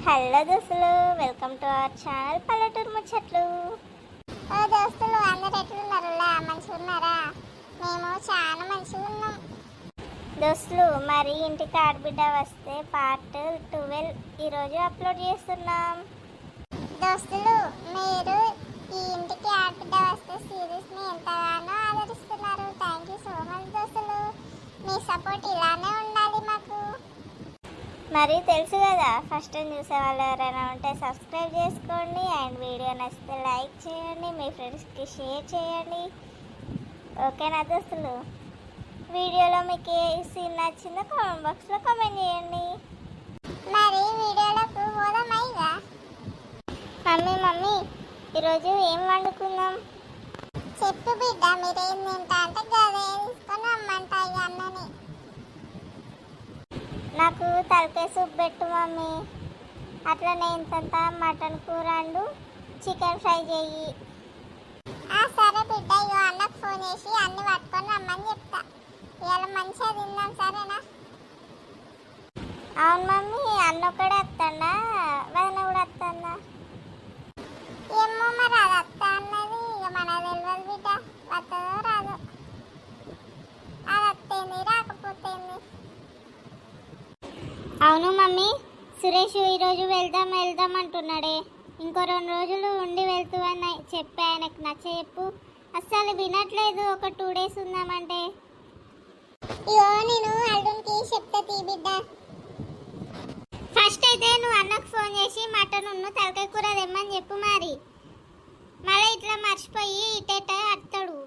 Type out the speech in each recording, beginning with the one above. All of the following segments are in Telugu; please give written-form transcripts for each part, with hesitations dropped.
హలో దోస్తులు, వెల్కమ్ టు అవర్ ఛానల్ పల్లెటూరు ముచ్చట్లు. ఓ దోస్తులు అందరు ఎట్లున్నారులా? మంచిగా ఉన్నారా? మేము చాలా మంచిగా ఉన్నాం దోస్తులు. మరి ఇంటికి ఆడబిడ్డ వస్తే పార్ట్ 12 ఈరోజు అప్లోడ్ చేస్తున్నాం. దోస్తులు, మీరు ఈ ఇంటికి ఆడబిడ్డ వస్తే సిరీస్ని ఎంతగానో ఆదరిస్తున్నారు. థ్యాంక్ యూ సో మచ్ దోస్తులు. మీ సపోర్ట్ ఇలానే ఉండాలి మాకు. మరి తెలుసు కదా, ఫస్ట్ టైం చూసే వాళ్ళు ఎవరైనా ఉంటే సబ్స్క్రైబ్ చేసుకోండి. అండ్ వీడియో నచ్చితే లైక్ చేయండి, మీ ఫ్రెండ్స్కి షేర్ చేయండి. ఓకేనా దోస్తులు? వీడియోలో మీకు ఏ సీన్ నచ్చిందో కామెంట్ బాక్స్లో కామెంట్ చేయండి. మరి వీడియోలకు పోదామైగా. మమ్మీ ఈరోజు ఏం వండుకుందాం? చెప్పు బిడ్డ, మీరేం తింటా అంటే గదే తీసుకొని రమ్మంట ఇక అన్నని. నాకు తలకాయ సూప్ పెట్టు మమ్మీ. అట్లనే ఇంతంత మటన్ కూర అండు, చికెన్ ఫ్రై చెయ్యి. సరే బిడ్డ, ఇగో అన్నకు ఫోన్ చేసి అన్ని పట్టుకొని రమ్మని చెప్తా. ఇవాళ మంచిగా తిందాం, సరేనా? అవును మమ్మీ, అన్నొక్కడే వస్తాడా, వదిన కూడా వస్తుందా? ఏమో మరి, అది అత్త అన్నది ఇక మనకు తెలియదు బిడ్డ. వస్తుందో రాదో, అది వస్తేంది రాకపోతేంది. అవును మమ్మీ, సురేష్ ఈరోజు వెళ్దాం అంటున్నాడే. ఇంకో 2 రోజులు ఉండి వెళ్తూ అని చెప్పి ఆయనకు నచ్చ చెప్పు. అస్సలు వినట్లేదు. ఒక 2 డేస్ ఉందామంటే. ఇగో నేను అల్లునికి చెప్తా తీ బిడ్డ. ఫస్ట్ అయితే నువ్వు అన్నకు ఫోన్ చేసి మటన్ తలకాయ కూర తెమ్మని చెప్పు. మరి మళ్ళీ ఇట్లా మర్చిపోయి ఇటేట అత్తడు.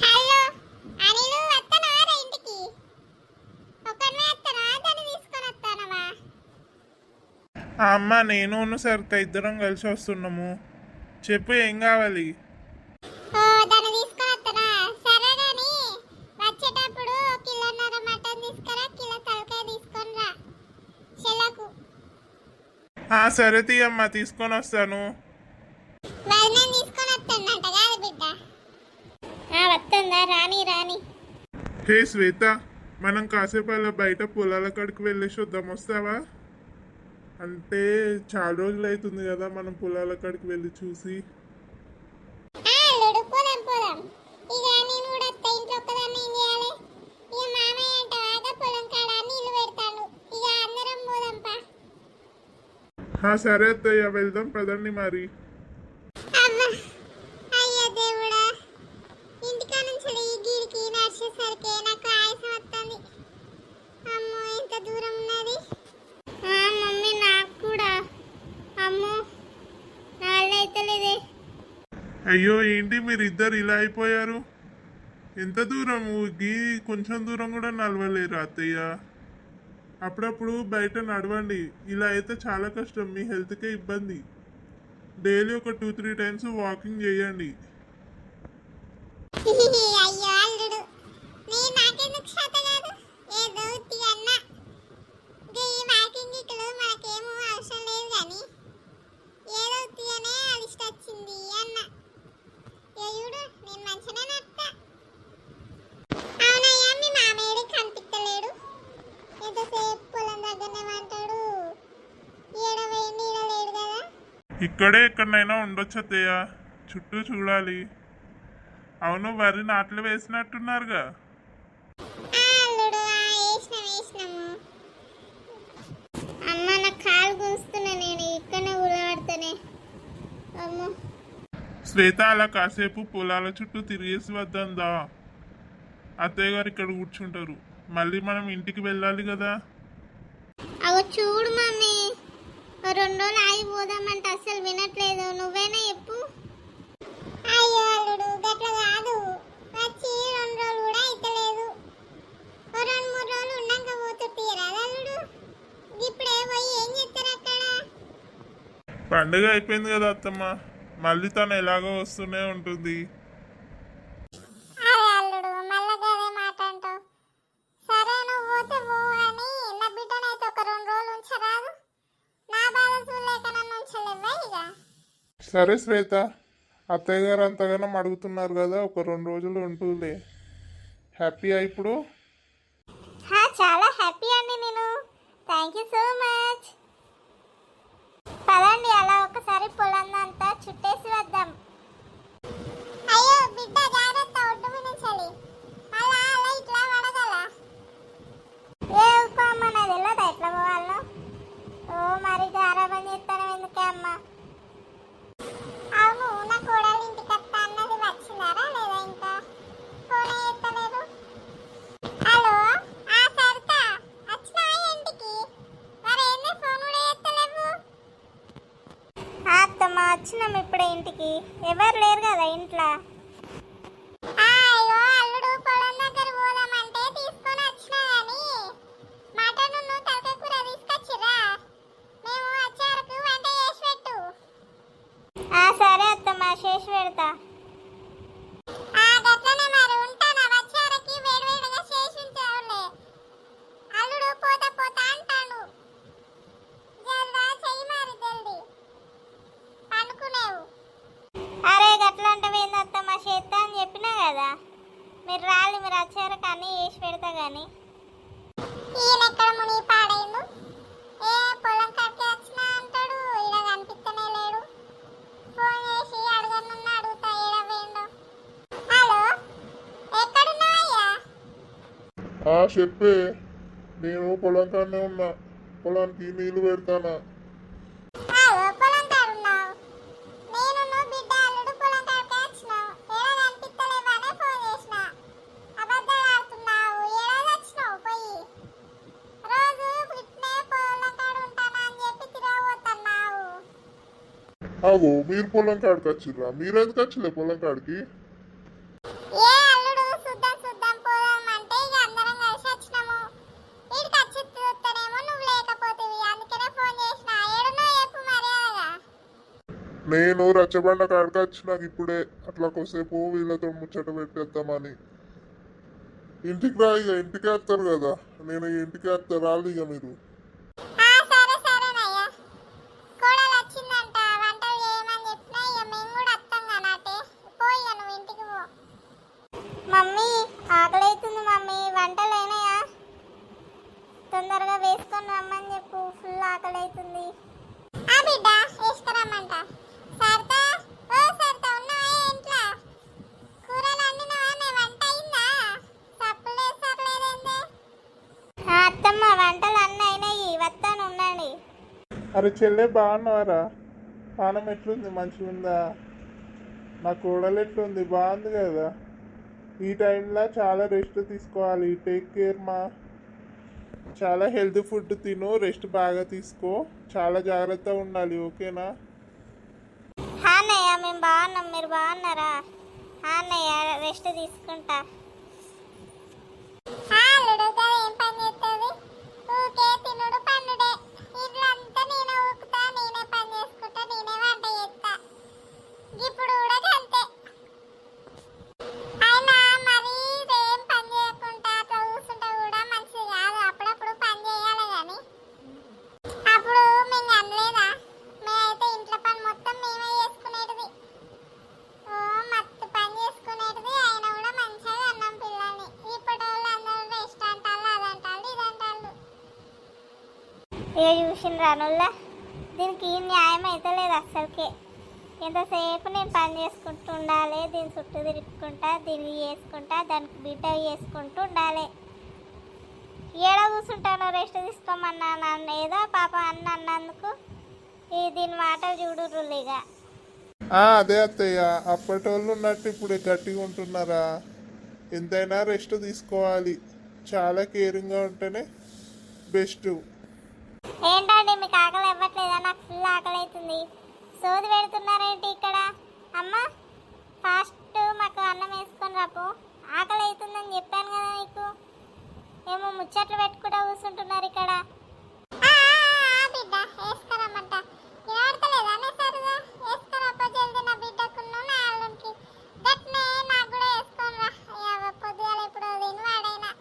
హలో అనిలు, వస్తానవా ఇంటికి? ఒక్కనే వస్తానా, దాన్ని తీసుకొని వస్తానవా? అమ్మ, నేను సరిత ఇద్దరం కలిసి వస్తున్నాము. చెప్పు, ఏం కావాలి? దాన్ని తీసుకొని వస్తానా? సరే కానీ వచ్చేటప్పుడు కిలోన్నర మటన్ తీసుకురా, కిలో తలకాయ తీసుకొని రా చెల్లకు. సరే తీయమ్మ, తీసుకొని వస్తాను. వదిన తీసుకొని వస్తానంట కాదు బిడ్డ? వస్తుందా? రాని హే శ్వేత, మనం కాసేపు అలా బయట పొలాల కాడికి వెళ్ళేసి వద్దాం, వస్తావా? అంటే చాలా రోజులు అవుతుంది కదా మనం పొలాల కాడికి వెళ్ళి చూసి. అల్లుడు, పోదాం. ఇక నేను కూడా వస్తా. ఇంట్లో ఒక్కదాన్ని ఏం చేయాలి? ఇక మామయ్య అంట బాగా పొలం కాడ నీళ్ళు పెడతాను. ఇక అందరం పోదాంపా. సరే అత్తయ్య, వెళ్దాం పదండి మరి. అమ్మా, అయ్యో దేవుడా, ఇంటికా నుంచి ఈ గీడికి నడిచేసరికి నాకు ఆయాసం వస్తుంది. అమ్మో, ఎంత దూరం ఉన్నది. మమ్మీ, నాకు కూడా. అమ్మో, నా వల్ల అయితే లేదే. అయ్యో, ఏంటి మీరు ఇద్దరు ఇలా అయిపోయారు? ఎంత దూరం? గీ కొంచెం దూరం కూడా నడవలేరు అత్తయ్య. అప్పుడప్పుడు బయట నడవండి. ఇలా అయితే చాలా కష్టం, మీ హెల్త్కే ఇబ్బంది. డైలీ ఒక 2-3 టైమ్స్ వాకింగ్ చేయండి. అయ్యో అల్లుడు, నాకెందుకు చేత కాదు? ఏదో అన్నా ఈ వాకింగ్ ఇట్లు మనకేమో అవసరం లేదు కానీ ఏదో ఉత్తిగానే అలిష్ట వచ్చింది అన్న. చూడు, నేను మంచిగానే నడుస్తా. అవునయ్యా, మీ మామయ్యడి కనిపించలేడు. ఎంతసేపు పొలం దగ్గరనే అంటాడు. ఏడవేయండి, ఈడలేడు కదా. ఇక్కడే ఎక్కడైనా ఉండొచ్చు అత్తయ్య, చుట్టూ చూడాలి. అవును, వరి నాట్లు వేసినట్టున్నారుగా. అల్లుడు, వేసినాము. అమ్మ, నా కాలు గుంస్తున్నా, నేను ఇక్కడనే ఉలబడతానే. అమ్మో, శ్వేత, అలా కాసేపు పొలాల చుట్టూ తిరిగేసి వద్దా. అత్తయ్య గారు ఇక్కడ కూర్చుంటారు. మళ్ళీ మనం ఇంటికి వెళ్ళాలి కదా. అగో చూడు మమ్మీ, 2 రోజులు ఆగిపోదామంటే అస్సలు వినట్లేదు. నువ్వేనా చెప్పు. అయ్యో అల్లుడు, గట్ల కాదు. వచ్చి 2 రోజులు కూడా అయితలేదు. 2-3 రోజులు ఉన్నాక పోతుంటారా అల్లుడు? ఇప్పుడే పోయి ఏం చేస్తారు అక్కడ? పండుగ అయిపోయింది కదా అత్తమ్మ, మళ్ళీ తను ఎలాగో వస్తూనే ఉంటుంది. అదే అల్లుడు, మళ్ళా గదే మాట అంటావు. సరే, నువ్వు పోతే పో అని నా బిడ్డనైతే ఒక 2 రోజులు ఉంచరాదు? నా బాధ చూడలేక నన్ను ఉంచలేవా ఇక? సరే శ్వేత, అత్తయ్య గారు అంతగానో అడుగుతున్నారు కదా, ఒక 2 రోజులు ఉంటుందిలే. హ్యాపీయా ఇప్పుడు? చాలా హ్యాపీ అండి నేను. Thank you so much. వచ్చినాం ఇప్పుడే ఇంటికి. ఎవరు లేరు కదా ఇంట్లో. అయ్యో అల్లుడు పొలం దగ్గర పోదామంటే తీసుకొని వచ్చినా గాని మటన్ తలకాయ కూర తీసుకొచ్చిరా. మేము వచ్చే వరకు వంట చేసి పెట్టు. సరే అత్తమ్మ, చేసి పెడతా. గట్లనే మరి ఉంటానా. వచ్చే వరకు వేడివేడిగా చేసి ఉంచావులే. అల్లుడు పోతా పోతా అంటాడు. జల్దా చెయ్యి మరి జల్దీ పండుకునేవు. అరే గట్లా అంటే ఏంది అత్తమ్మ, చేస్తా అని చెప్పినా కదా. మీరు రాలి, మీరు వచ్చారక అన్నీ చేసి పెడతా కానీ. ఈయన ఎక్కడ మునిగి పాడైండు. ఏ పొలం కట్టి వచ్చినా అంటాడు, ఈడ కనిపిస్తనే లేడు. ఫోన్ చేసి అడగనున్నా అడుగుతా ఈడ పోయిండు. హలో, ఎక్కడున్నావయ్యా? చెప్పే, నేను పొలం కాడనే ఉన్నా. పొలానికి నీళ్లు పెడతానా. హలో, పొలం కాడున్నావు? నేను బిడ్డ అల్లుడు పొలం కాడికే వచ్చినావు. ఈడ కనిపిస్తలేవనే ఫోన్ చేసిన. అబద్ధాలు ఆడుతున్నావు. ఏడాది వచ్చినావు పోయి. రోజు ఇట్నే పొలం కాడ ఉంటానా అని చెప్పి తిరగబోతున్నావు. అగో మీరు పొలం కాడికి వచ్చిర్రా? మీరెందుకు వచ్చిలే పొలం కాడికి? ఏ అల్లుడు చూద్దాం చూద్దాం పోదామంటే ఇక అందరం కలిసి వచ్చినాము. వీడికి వచ్చి చూస్తేనేమో నువ్వు లేకపోతేవి. అందుకనే ఫోన్ చేసిన. ఏడునో చెప్పు మర్యాదగా. నేను రచ్చబండ కాడికి వచ్చినాక ఇప్పుడే. అట్లా కొద్దిసేపు వీళ్ళతో ముచ్చట పెట్టేద్దామని. ఇంటికి రా, ఇక ఇంటికి వస్తారు కదా. నేను ఇంటికి వస్తా, రాలి ఇక మీరు. సరే సరేనయ్యా. కోడలు వచ్చిందంట, వంటలు చేయమని చెప్పినా ఇక మేము కూడా వస్తాం కానటే. పోయి ఇక నువ్వు ఇంటికి పో. మమ్మీ ఆకలి అవుతుంది మమ్మీ, వంటలు అయినాయా? తొందరగా వేసుకొని రమ్మని చెప్పు, ఫుల్ ఆకలి అవుతుంది. బిడ్డ వేసుకురమ్మంట. సరితా, ఓ సరితా, ఉన్నావా ఇంట్లో? కూరలు వండినవా? వంట అయిందా? సప్పులు వేసర్లేదేందే? అత్తమ్మ వంటలు అన్నీ అయినాయి, వస్తాను ఉండండి. అరే చెల్లె, బాగున్నావారా? పానం ఎట్లుంది? మంచిగా ఉందా? నా కోడలు ఎట్లుంది? బాగుంది కదా? ఈ టైంలో చాలా రెస్ట్ తీసుకోవాలి. టేక్ కేర్ మా. చాలా హెల్తీ ఫుడ్ తిను, రెస్ట్ బాగా తీసుకో, చాలా జాగ్రత్తగా ఉండాలి. ఓకేనా? అన్నయ్య మేము బాగున్నాం, మీరు బాగున్నారా? అన్నయ్య రెస్ట్ తీసుకుంటా. అల్లుడు కదా ఏం పని చేస్తుంది? ఊకే తినుడు పండుడే. ఇంట్లో అంతా నేనే ఊకుతా, నేనే పని చేసుకుంటా, నేనే వంట చేస్తా. ఇప్పుడు కూడా అంతే. అయినా మరి ఏం పని చేయకుండా అట్లా కూర్చుంటే కూడా మంచిది కాదు. అప్పుడప్పుడు పని చేయాలి కానీ. అప్పుడు మేము అనలేదా? మేమైతే ఇంట్లో పని మొత్తం మేమే చేసుకునేటిది. ఓ మత్తు పని చేసుకునేటిది. అయినా కూడా మంచిగా అన్నం పిల్లల్ని. ఇప్పటి వాళ్ళు అందరూ రెస్ట్ అంటారు, అదంటారు, ఇదంటారు. ఏ చూసిన రానుల్లా, దీనికి న్యాయం అయితే లేదు అస్సలకే. ఎంతసేపు నేను పని చేసుకుంటూ ఉండాలి, దీని చుట్టూ తిరుక్కుంటా, దీన్ని చేసుకుంటా, దానికి బిడ్డ చేసుకుంటూ ఉండాలి. ఏడ కూర్చుంటాను, రెస్ట్ తీసుకోమన్నా నన్ను ఏదో పాప అన్నందుకు దీని మాటలు చూడురులేగా. అదే అత్తయ్య, అప్పటి వాళ్ళు ఉన్నట్టు ఇప్పుడు గట్టిగా ఉంటున్నారా? ఎంతైనా రెస్ట్ తీసుకోవాలి. చాలా కేరింగ్గా ఉంటేనే బెస్ట్. ఏంటండి మీకు ఆకలి ఇవ్వట్లేదా? నాకు ఫుల్ ఆకలి అవుతుంది. సోది పెడుతున్నారేంటి ఇక్కడ? అమ్మ ఫాస్ట్ మాకు అన్నం వేసుకొని రాపు. ఆకలి అవుతుందని చెప్పాను కదా మీకు. ఏమో ముచ్చట్లు పెట్టుకుంటూ కూర్చుంటున్నారు ఇక్కడ. బిడ్డ వేసుకురమ్మంట. వినపడతలేదా సరిగా? వేసుకురప్ప జల్దీ నా బిడ్డకును నా అల్లునికి. గట్నే నాకు కూడా వేసుకొని రా. పొద్దుగాల ఇప్పుడు తిని వాడైనా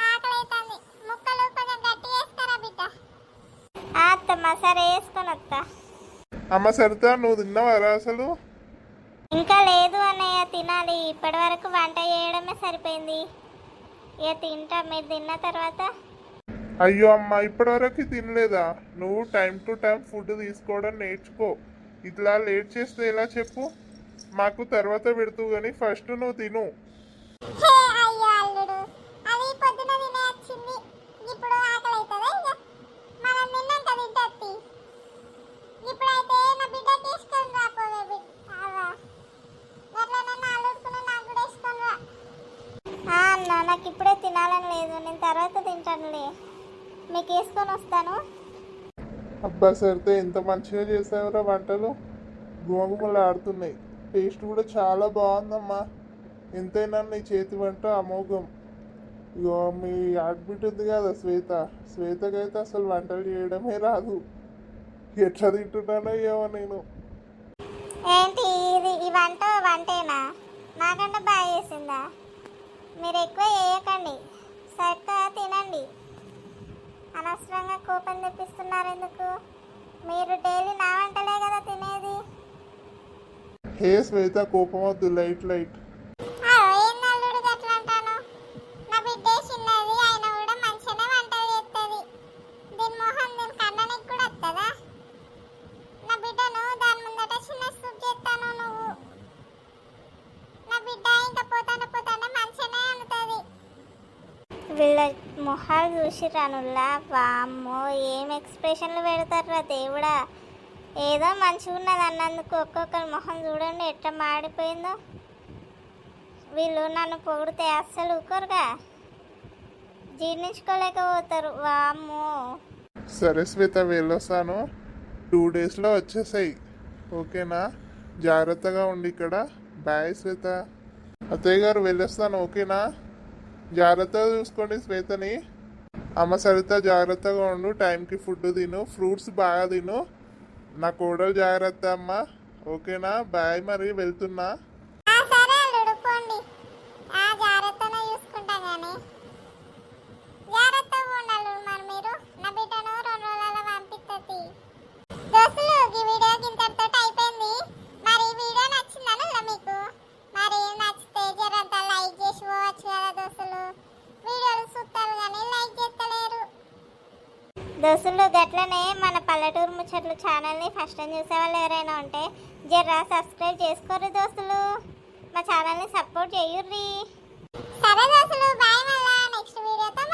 ఆకలి అవుతుంది. ముక్కలు కొంచెం గట్టి వేసుకురా బిడ్డ. అత్తమ్మ సరే వేసుకొని వస్తా. అమ్మ సరితా, నువ్వు తిన్నావారా అసలు? ఇంకా లేదు అన్నయ్య, తినాలి. ఇప్పటి వరకు వంట చేయడమే సరిపోయింది. ఇక తింటా, మీరు తిన్న తర్వాత. అయ్యో అమ్మ, ఇప్పటివరకు తినలేదా? నువ్వు టైం టు టైం ఫుడ్ తీసుకోవడం నేర్చుకో. ఇట్లా లేట్ చేస్తే ఎలా చెప్పు? మాకు తర్వాత పెడుతూ కానీ ఫస్ట్ నువ్వు తిను. అయ్యో అల్లుడు, అది పొద్దున తినే వచ్చింది. ఇప్పుడు ఆకలి అవుతుందా? ఇక మనం తిన్నాక తింటది. ఇప్పుడైతే నా బిడ్డకి వేసుకొని రాపోవే బిడ్డ. గట్లనే నా అల్లుడుకుని నాకు కూడా వేసుకొని రా. అన్న నాకు ఇప్పుడే తినాలని లేదు, నేను తర్వాత తింటానులే. మీకు వేసుకొని వస్తాను. అబ్బా సరితే, ఎంత మంచిగా చేసావురా వంటలు. గుమగుమలు ఆడుతున్నాయి. టేస్ట్ కూడా చాలా బాగుందమ్మా. ఎంతైనా నీ చేతి వంట అమోఘం. ఇగో మీ ఆడబిడ్డ ఉంది కదా శ్వేత, శ్వేతకైతే అసలు వంటలు చేయడమే రాదు. ఎట్లా తింటున్నానో ఏమో నేను. ఏంటి ఇది ఈ వంటేనా? నాకంటే బాగా చేసిందా? మీరు ఎక్కువ చేయకండి, సరిగ్గా తినండి. అనవసరంగా కోపం తెప్పిస్తున్నారు ఎందుకు? మీరు డైలీ నా వంటలే కదా తినేది. హే శ్వేత, కోపం వద్దు, లైట్ లైట్. ఏం నల్లుడు గట్లా అంటాను? నా బిడ్డ చిన్నది అయినా కూడా మంచిగానే వంటలు చేస్తుంది. దీని మొహం దీని కన్ననికి కూడా వస్తుందా? నా బిడ్డను దాని ముందట చిన్న సూప్ చేస్తాను నువ్వు. నా బిడ్డ ఇంకా పోతానే మంచిగానే అనుతుంది. వీళ్ళ మొహాలు చూసి రానుల్లా, వామ్మో ఏం ఎక్స్ప్రెషన్లు పెడతారా దేవుడా. ఏదో మంచిగా ఉన్నది అన్నందుకు ఒక్కొక్కరి మొహం చూడండి ఎట్లా మాడిపోయిందో. వీళ్ళు నన్ను పొగిడితే అస్సలు ఊరుకోరుగా, జీర్ణించుకోలేకపోతారు. వామ్మో. సరే శ్వేత, వెళ్ళొస్తాను. 2 డేస్లో వచ్చేసాయి, ఓకేనా? జాగ్రత్తగా ఉండి ఇక్కడ. బాయ్ శ్వేత. అత్తయ్య గారు వెళ్ళొస్తాను, ఓకేనా? జాగ్రత్తగా చూసుకోండి శ్వేతని. అమ్మ సరిత జాగ్రత్తగా ఉండు, టైంకి ఫుడ్ తిను, ఫ్రూట్స్ బాగా తిను. నా కోడలు జాగ్రత్త అమ్మ, ఓకేనా? బాయ్, మరి వెళ్తున్నా. సరే అల్లుడు పోండి. జాగ్రత్తగా చూసుకుంటా కానీ జాగ్రత్తగా ఉండాలి. మరి మీరు నా బిడ్డను 2 రోజులలో పంపిస్తుంది. దోస్తులు, ఈ వీడియో ఇంతటితో అయిపోయింది. మరి ఈ వీడియో నచ్చిందా మీకు? మరి నచ్చితే జరంతా లైక్ చేసి పోవచ్చు కదా దోస్తులు. వీడియోలు చూస్తారు కానీ లైక్ చేస్తలేరు. దోస్తులు గట్లనే మన పల్లెటూరు ముచ్చట్లు ఛానల్ని ఫస్ట్ టైం చూసే వాళ్ళు ఎవరైనా ఉంటే జర్రా సబ్స్క్రైబ్ చేసుకోరు దోస్తులు. మా ఛానల్ని సపోర్ట్ చేయుర్రి. సరే దోస్తులు, బాయ్. మళ్ళా నెక్స్ట్ వీడియోతో